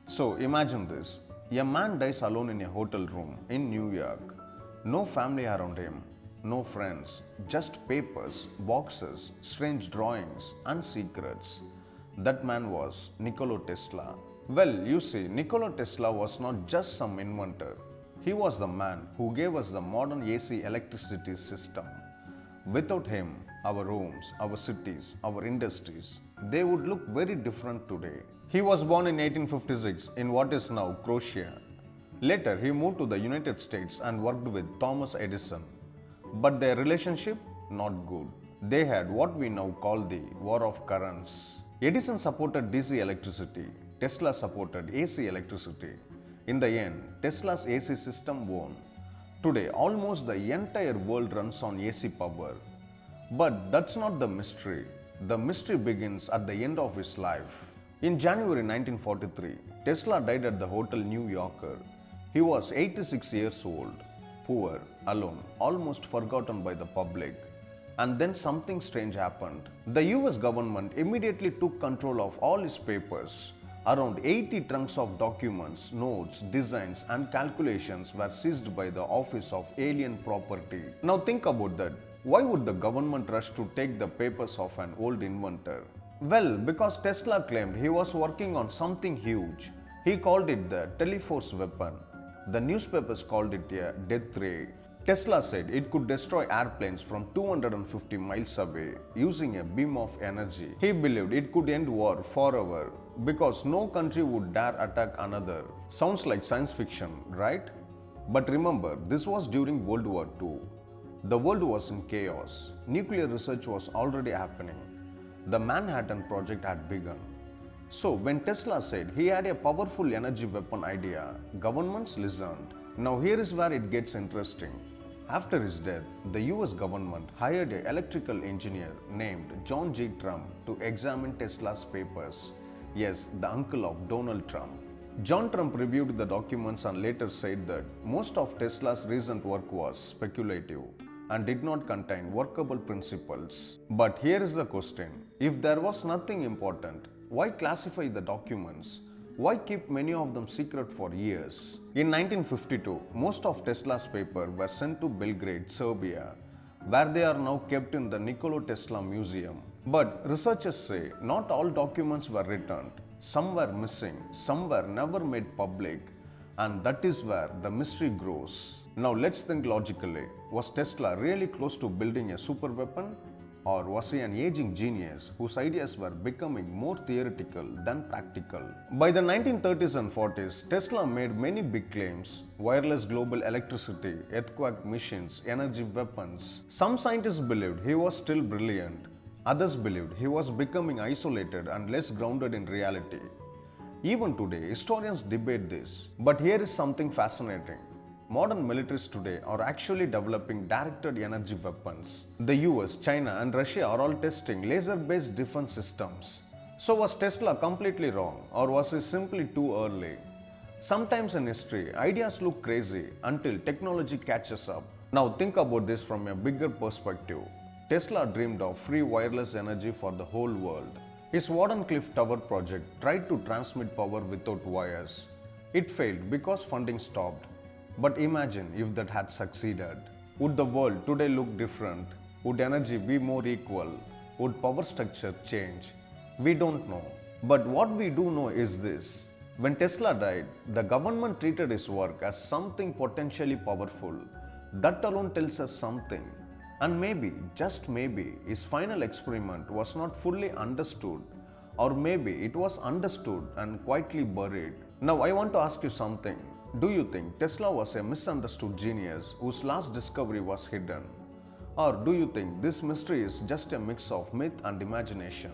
So imagine this. A man dies alone in a hotel room in New York. No family around him, no friends, just papers, boxes, strange drawings, and secrets. That man was Nikola Tesla. Well, you see, Nikola Tesla was not just some inventor. He was the man who gave us the modern AC electricity system. Without him, our homes, our cities, our industries, they would look very different today. He was born in 1856 in what is now Croatia. Later, he moved to the United States and worked with Thomas Edison. But their relationship, not good. They had what we now call the war of currents. Edison supported DC electricity, Tesla supported AC electricity. In the end, Tesla's AC system won. Today, almost the entire world runs on AC power. But that's not the mystery. The mystery begins at the end of his life. In January 1943, Tesla died at the Hotel New Yorker. He was 86 years old, poor, alone, almost forgotten by the public. And then something strange happened. The US government immediately took control of all his papers. Around 80 trunks of documents, notes, designs, and calculations were seized by the Office of Alien Property. Now think about that. Why would the government rush to take the papers of an old inventor? Well, because Tesla claimed he was working on something huge. He called it the Teleforce weapon. The newspapers called it a death ray. Tesla said it could destroy airplanes from 250 miles away using a beam of energy. He believed it could end war forever because no country would dare attack another. Sounds like science fiction, right? But remember, this was during World War II. The world was in chaos. Nuclear research was already happening. The Manhattan Project had begun. So when Tesla said he had a powerful energy weapon idea, governments listened. Now here is where it gets interesting. After his death, the US government hired an electrical engineer named John G. Trump to examine Tesla's papers. Yes, the uncle of Donald Trump. John Trump reviewed the documents and later said that most of Tesla's recent work was speculative and did not contain workable principles. But here is the question. If there was nothing important, why classify the documents? Why keep many of them secret for years? In 1952, most of Tesla's papers were sent to Belgrade, Serbia, where they are now kept in the Nikola Tesla Museum. But researchers say not all documents were returned. Some were missing, some were never made public, and that is where the mystery grows. Now let's think logically. Was Tesla really close to building a super weapon? Or was he an aging genius whose ideas were becoming more theoretical than practical? By the 1930s and 40s, Tesla made many big claims: wireless global electricity, earthquake machines, energy weapons. Some scientists believed he was still brilliant. Others believed he was becoming isolated and less grounded in reality. Even today, historians debate this. But here is something fascinating. Modern militaries today are actually developing directed energy weapons. The US, China, and Russia are all testing laser-based defense systems. So was Tesla completely wrong, or was he simply too early? Sometimes in history, ideas look crazy until technology catches up. Now think about this from a bigger perspective. Tesla dreamed of free wireless energy for the whole world. His Wardenclyffe Tower project tried to transmit power without wires. It failed because funding stopped. But imagine if that had succeeded. Would the world today look different? Would energy be more equal? Would power structure change? We don't know. But what we do know is this. When Tesla died, the government treated his work as something potentially powerful. That alone tells us something. And maybe, just maybe, his final experiment was not fully understood. Or maybe it was understood and quietly buried. Now I want to ask you something. Do you think Tesla was a misunderstood genius whose last discovery was hidden? Or do you think this mystery is just a mix of myth and imagination?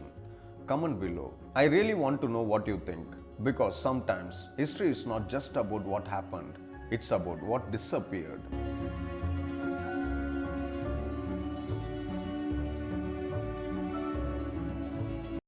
Comment below. I really want to know what you think, because sometimes history is not just about what happened, it's about what disappeared.